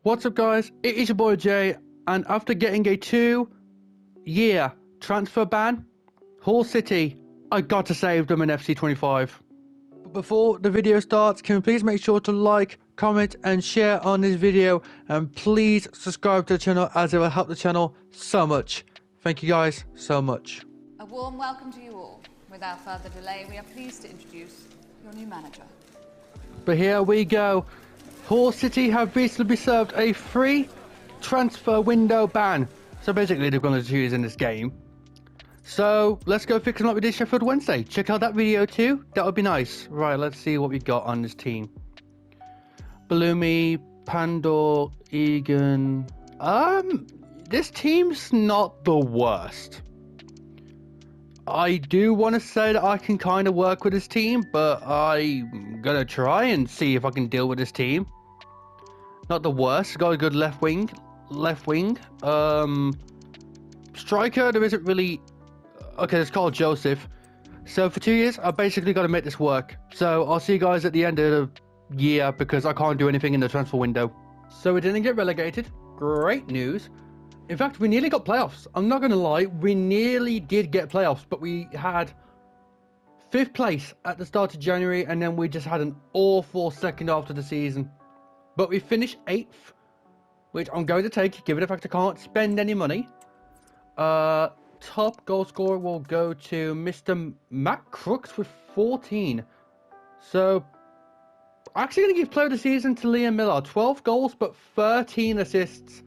What's up, guys? It is your boy Jay, and after getting a 2-year transfer ban, Hull City, I got to save them in FC 25. But before the video starts, can you please make sure to like, comment and share on this video, and please subscribe to the channel as it will help the channel so much. Thank you guys so much. A warm welcome to you all. Without further delay, we are pleased to introduce your new manager. But here we go. Hull City have recently been served a free transfer window ban. So basically they're going to choose in this game. So let's go fix them like we did Sheffield Wednesday. Check out that video too. That would be nice. Right, let's see what we got on this team. Balumi, Pandor, Egan. This team's not the worst. I do want to say that I can kind of work with this team, but I'm gonna try and see if I can deal with this team. Not the worst. Got a good left wing. Striker, there isn't really. Okay, it's called Joseph. So for 2 years, I basically got to make this work. So I'll see you guys at the end of the year because I can't do anything in the transfer window. So we didn't get relegated. Great news. In fact, we nearly got playoffs. I'm not going to lie, we nearly did get playoffs, but we had 5th place at the start of January, and then we just had an awful second half of the season. But we finished 8th, which I'm going to take, given the fact I can't spend any money. Top goal scorer will go to Mr. Matt Crooks with 14. So, actually going to give player of the season to Liam Miller. 12 goals, but 13 assists.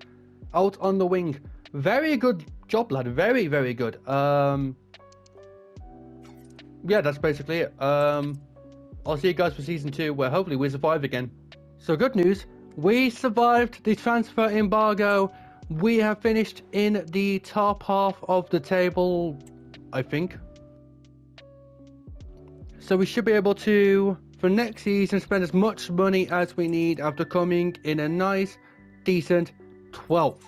Out on the wing. Very good job, lad. Very, very good. Yeah, that's basically it. I'll see you guys for season 2, where hopefully we survive again. So good news. We survived the transfer embargo. We have finished in the top half of the table, I think. So we should be able to, for next season, spend as much money as we need after coming in a nice, decent 12th.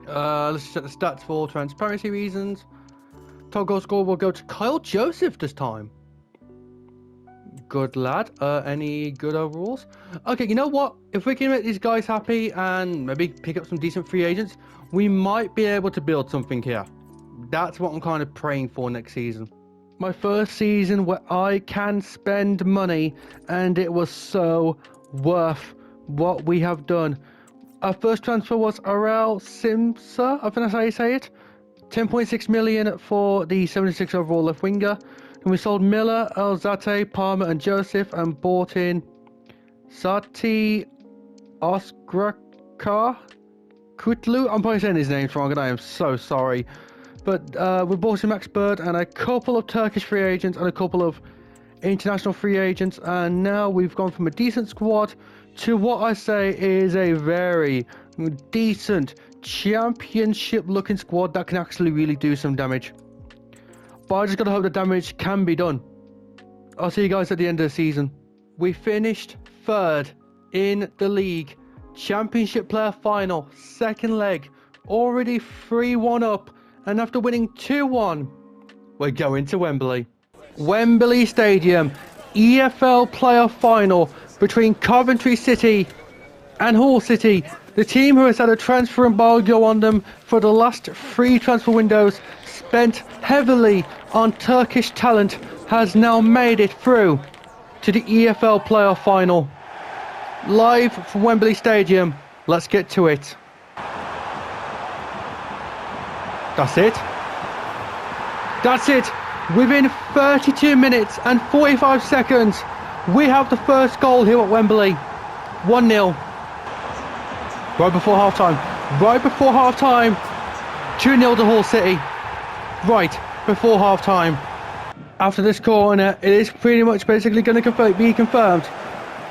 Let's check the stats for transparency reasons. Top goal scorer will go to Kyle Joseph this time. Good lad. Any good overalls? Okay, you know what? If we can make these guys happy and maybe pick up some decent free agents, we might be able to build something here. That's what I'm kind of praying for next season. My first season where I can spend money, and it was so worth what we have done. Our first transfer was Aurel Simsa, I think that's how you say it. 10.6 million for the 76 overall left winger. And we sold Miller, Elzate, Palmer and Joseph, and bought in Sati Osgraka Kutlu. I'm probably saying his name wrong and I am so sorry. But we bought in Max Bird and a couple of Turkish free agents and a couple of international free agents. And now we've gone from a decent squad to what I say is a very decent championship looking squad that can actually really do some damage. But I just gotta hope the damage can be done. I'll see you guys at the end of the season. We finished 3rd in the league. Championship player final, 2nd leg. Already 3-1 up. And after winning 2-1, we're going to Wembley. Wembley Stadium. EFL player final between Coventry City and Hull City. The team who has had a transfer embargo on them for the last 3 transfer windows, spent heavily on Turkish talent, has now made it through to the EFL playoff final. Live from Wembley Stadium. Let's get to it. That's it. That's it. Within 32 minutes and 45 seconds, we have the first goal here at Wembley. 1-0. Right before half-time. 2-0 to Hull City. Right before half-time. After this corner, it is pretty much basically going to be confirmed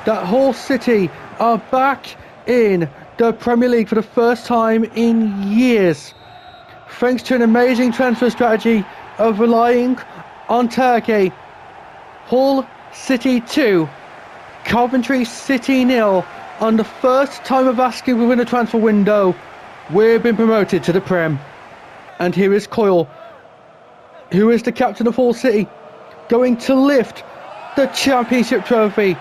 that Hull City are back in the Premier League for the first time in years. Thanks to an amazing transfer strategy of relying on Turkey. Hull City 2, Coventry City 0. On the first time of asking within a transfer window, we've been promoted to the Prem. And here is Coyle, who is the captain of Hull City, going to lift the championship trophy.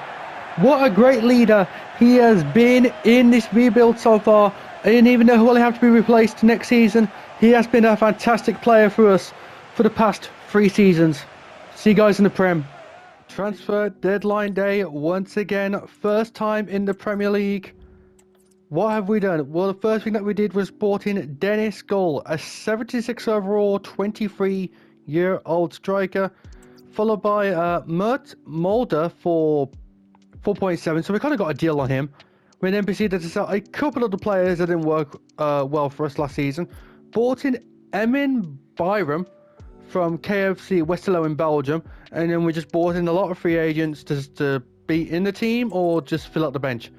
What a great leader he has been in this rebuild so far. And even though he'll have to be replaced next season, he has been a fantastic player for us for the past 3 seasons. See you guys in the Prem. Transfer deadline day once again. First time in the Premier League. What have we done? Well, the first thing that we did was brought in Dennis Gull, a 76 overall, 23-year-old striker, followed by Mert Mulder for 4.7, so we kind of got a deal on him. We then proceeded to sell a couple of the players that didn't work well for us last season. Bought in Emin Byram from KFC Westerlo in Belgium, and then we just bought in a lot of free agents to be in the team or just fill out the bench.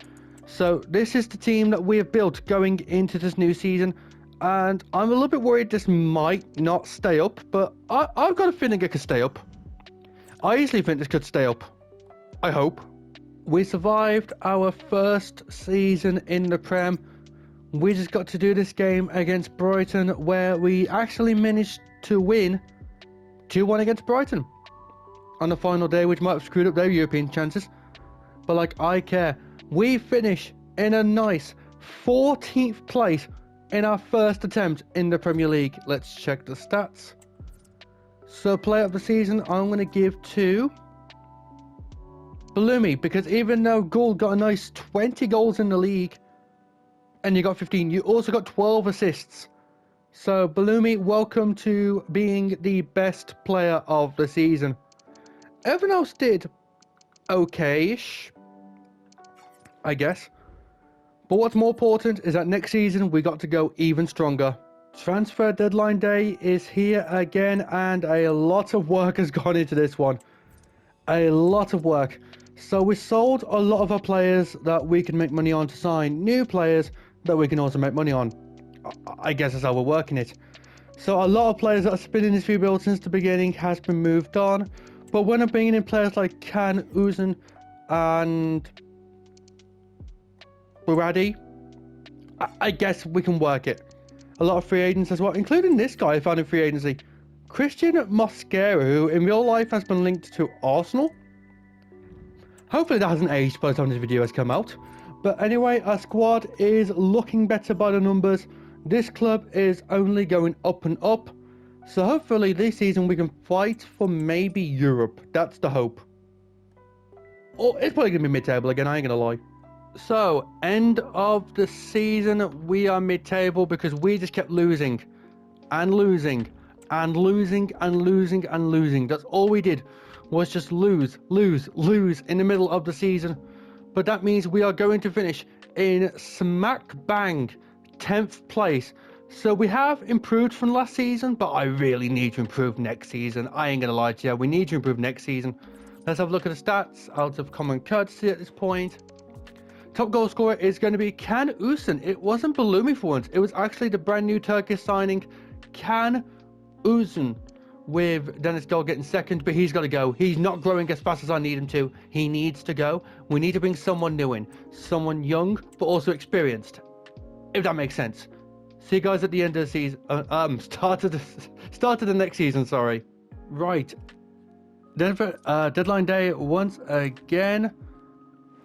So this is the team that we have built going into this new season, and I'm a little bit worried this might not stay up, but I've got a feeling it could stay up. I easily think this could stay up. I hope. We survived our first season in the Prem. We just got to do this game against Brighton where we actually managed to win 2-1 against Brighton on the final day, which might have screwed up their European chances. But like, I care. We finish in a nice 14th place in our first attempt in the Premier League. Let's check the stats. So player of the season, I'm going to give to Bloomy, because even though Gould got a nice 20 goals in the league and you got 15, you also got 12 assists. So Bloomy, welcome to being the best player of the season. Everyone else did okay-ish, I guess. But what's more important is that next season we got to go even stronger. Transfer deadline day is here again, and a lot of work has gone into this one. A lot of work. So we sold a lot of our players that we can make money on to sign new players that we can also make money on. I guess that's how we're working it. So a lot of players that have been in this rebuild since the beginning has been moved on. But when I'm bringing in players like Can Uzun and Buradi, I guess we can work it. A lot of free agents as well, including this guy I found in free agency. Christian Mosquera, who in real life has been linked to Arsenal. Hopefully that hasn't aged by the time this video has come out. But anyway, our squad is looking better by the numbers. This club is only going up and up. So hopefully this season we can fight for maybe Europe. That's the hope. Or it's probably going to be mid-table again, I ain't going to lie. So, end of the season, we are mid-table because we just kept losing. And losing. And losing and losing and losing. That's all we did. Was just lose in the middle of the season. But that means we are going to finish in smack bang 10th place. So we have improved from last season, but I really need to improve next season. I ain't gonna lie to you, we need to improve next season. Let's have a look at the stats out of common courtesy at this point. Top goal scorer is going to be Can Uzun. It wasn't Balumi for once, it was actually the brand new Turkish signing Can Uzun, with Dennis Gull getting second, but he's got to go. He's not growing as fast as I need him to. He needs to go. We need to bring someone new in. Someone young, but also experienced. If that makes sense. See you guys at the end of the season. Start of the next season, sorry. Right. Deadline day once again.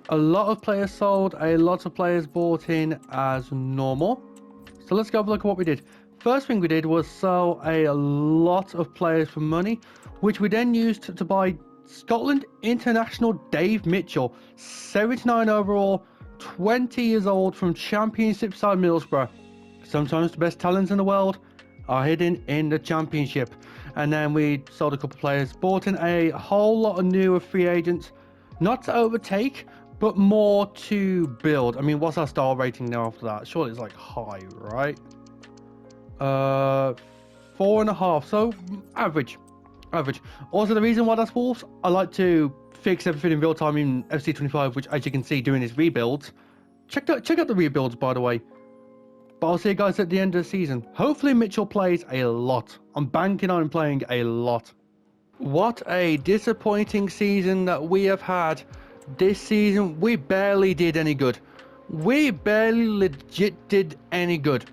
A lot of players sold. A lot of players bought in as normal. So let's go have a look at what we did. First thing we did was sell a lot of players for money, which we then used to buy Scotland international Dave Mitchell, 79 overall, 20 years old, from Championship side Middlesbrough. Sometimes the best talents in the world are hidden in the Championship. And then we sold a couple of players, bought in a whole lot of newer free agents, not to overtake, but more to build. I mean, what's our star rating now after that? Surely it's like high, right? 4.5, so average. Also, the reason why that's Wolves, I like to fix everything in real time in FC25, which, as you can see, doing his rebuilds. Check out the rebuilds, by the way. But I'll see you guys at the end of the season. Hopefully Mitchell plays a lot. I'm banking on him playing a lot. What a disappointing season that we have had. This season, we barely did any good. We barely legit did any good.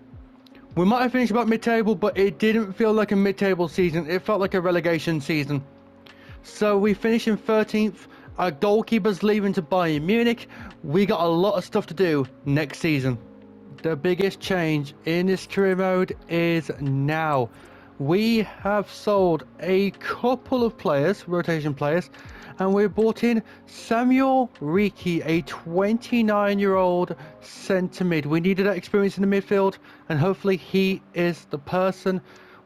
We might have finished about mid-table, but it didn't feel like a mid-table season. It felt like a relegation season. So we finished in 13th, Our goalkeeper's leaving to Bayern Munich. We got a lot of stuff to do next season. The biggest change in this career mode is now. We have sold a couple of players, rotation players, and we brought in Samuel Riki, a 29-year-old centre mid. We needed that experience in the midfield, and hopefully he is the person.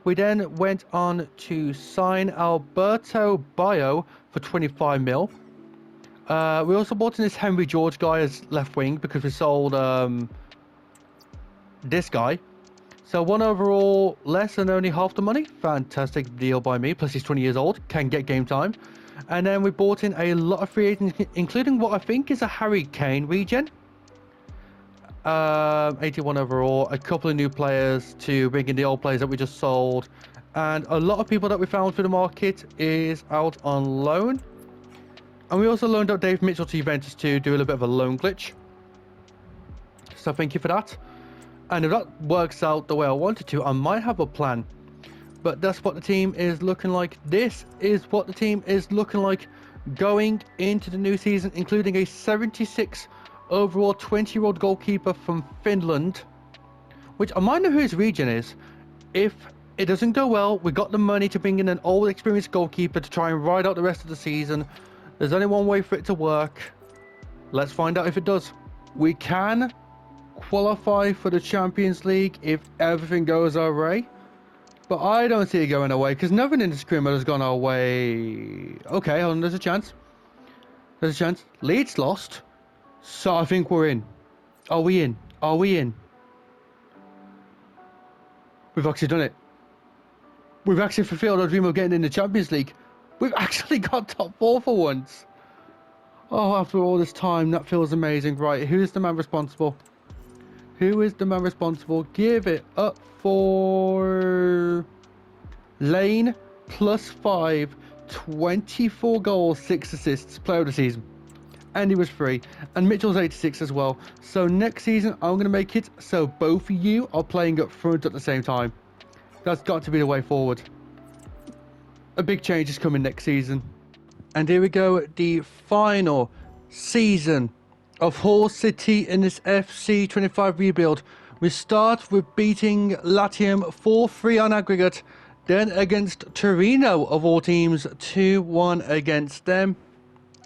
We then went on to sign Alberto Bayo for 25 mil. We also bought in this Henry George guy as left wing because we sold this guy. So 1 overall less than only half the money. Fantastic deal by me. Plus he's 20 years old, can get game time. And then we bought in a lot of free agents, including what I think is a Harry Kane regen. 81 overall, a couple of new players to bring in the old players that we just sold. And a lot of people that we found through the market is out on loan. And we also loaned out Dave Mitchell to Juventus to do a little bit of a loan glitch. So thank you for that. And if that works out the way I wanted to, I might have a plan. But that's what the team is looking like. This is what the team is looking like going into the new season, including a 76 overall 20-year-old goalkeeper from Finland, which I might know who his region is. If it doesn't go well, we got the money to bring in an old experienced goalkeeper to try and ride out the rest of the season. There's only one way for it to work. Let's find out if it does. We can qualify for the Champions League if everything goes our way, but I don't see it going away because nothing in the scrimmage has gone our way. Okay, hold on, there's a chance. There's a chance. Leeds lost, so I think we're in. Are we in? Are we in? We've actually done it. We've actually fulfilled our dream of getting in the Champions League. We've actually got top 4 for once. Oh, after all this time, that feels amazing. Right, who's the man responsible? Who is the man responsible? Give it up for Lane, +5, 24 goals, 6 assists, player of the season. And he was free. And Mitchell's 86 as well. So next season, I'm going to make it so both of you are playing up front at the same time. That's got to be the way forward. A big change is coming next season. And here we go, the final season of Hull City in this FC 25 rebuild. We start with beating Latium 4-3 on aggregate, then against Torino of all teams 2-1 against them,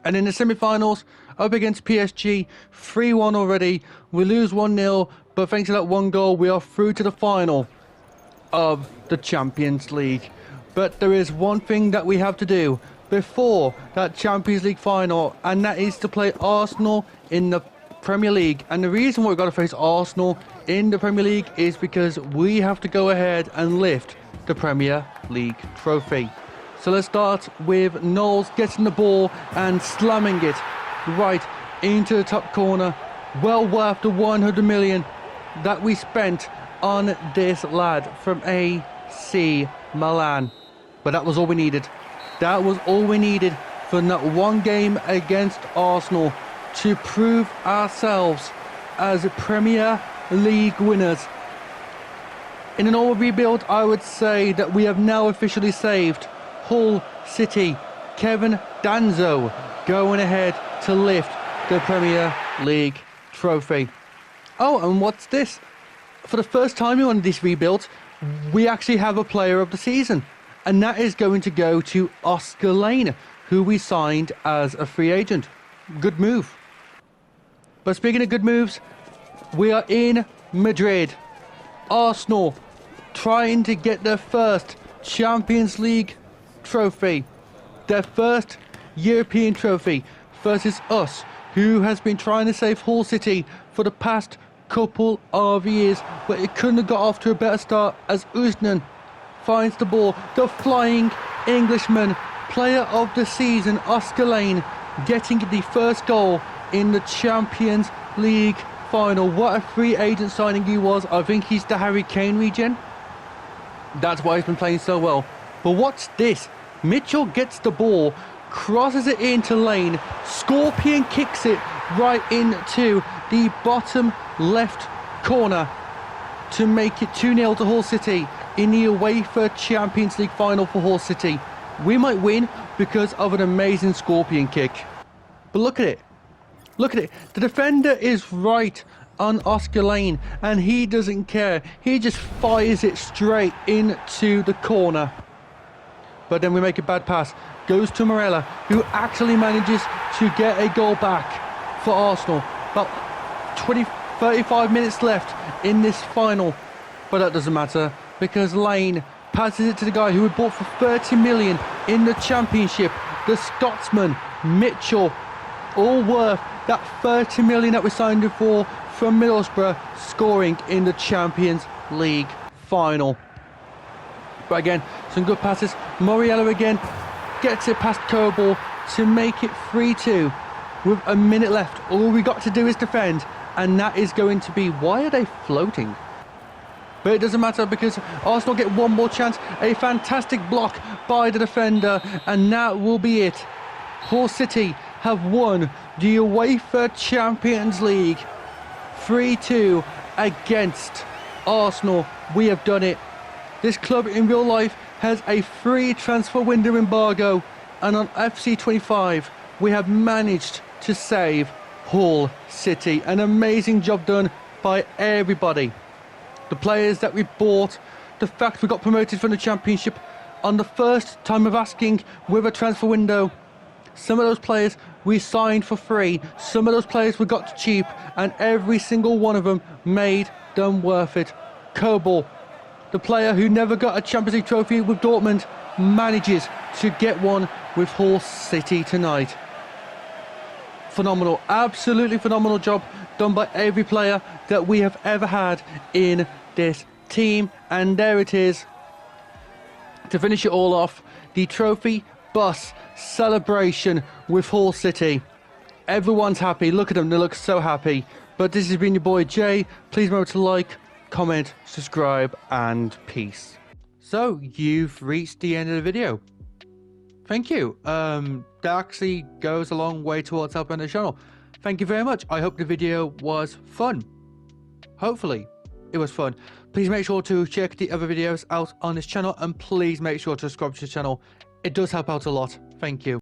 and in the semi-finals up against PSG 3-1 already. We lose 1-0, but thanks to that one goal we are through to the final of the Champions League. But there is one thing that we have to do before that Champions League final, and that is to play Arsenal in the Premier League. And the reason why we've got to face Arsenal in the Premier League is because we have to go ahead and lift the Premier League trophy. So let's start with Knowles getting the ball and slamming it right into the top corner. Well worth the 100 million that we spent on this lad from AC Milan. But that was all we needed. That was all we needed for that one game against Arsenal to prove ourselves as Premier League winners. In an all rebuild, I would say that we have now officially saved Hull City. Kevin Danzo going ahead to lift the Premier League trophy. Oh, and what's this? For the first time in one of these rebuilds, we actually have a player of the season. And that is going to go to Oscar Lane, who we signed as a free agent. Good move. But speaking of good moves, we are in Madrid. Arsenal trying to get their first Champions League trophy. Their first European trophy versus us, who has been trying to save Hull City for the past couple of years. But it couldn't have got off to a better start as Usman finds the ball. The flying Englishman, player of the season, Oscar Lane, getting the first goal in the Champions League final. What a free agent signing he was. I think he's the Harry Kane regen. That's why he's been playing so well. But what's this? Mitchell gets the ball, crosses it into Lane, Scorpion kicks it right into the bottom left corner to make it 2-0 to Hull City in the UEFA Champions League final for Hull City. We might win because of an amazing Scorpion kick. But look at it. Look at it. The defender is right on Oscar Lane, and he doesn't care. He just fires it straight into the corner. But then we make a bad pass. Goes to Morella, who actually manages to get a goal back for Arsenal. About 35 minutes left in this final. But that doesn't matter, because Lane passes it to the guy who had bought for 30 million in the Championship. The Scotsman, Mitchell. All worth that 30 million that we signed him for from Middlesbrough, scoring in the Champions League final. But again, some good passes. Moriello again gets it past Coble to make it 3-2 with a minute left. All we got to do is defend, and that is going to be... Why are they floating? But it doesn't matter, because Arsenal get one more chance. A fantastic block by the defender, and that will be it. Hull City have won the UEFA Champions League 3-2 against Arsenal. We have done it. This club in real life has a free transfer window embargo, and on FC 25 we have managed to save Hull City. An amazing job done by everybody. The players that we bought, the fact we got promoted from the Championship on the first time of asking with a transfer window. Some of those players we signed for free, some of those players we got cheap, and every single one of them made them worth it. Coble, the player who never got a Champions League trophy with Dortmund, manages to get one with Hull City tonight. Phenomenal, absolutely phenomenal job done by every player that we have ever had in this team. And there it is, to finish it all off, the trophy bus celebration with Hull City. Everyone's happy. Look at them, they look so happy. But this has been your boy Jay. Please remember to like, comment, subscribe, and peace. So you've reached the end of the video. Thank you. That actually goes a long way towards helping the channel. Thank you very much. I hope the video was fun. Hopefully it was fun. Please make sure to check the other videos out on this channel, and please make sure to subscribe to the channel. It does help out a lot. Thank you.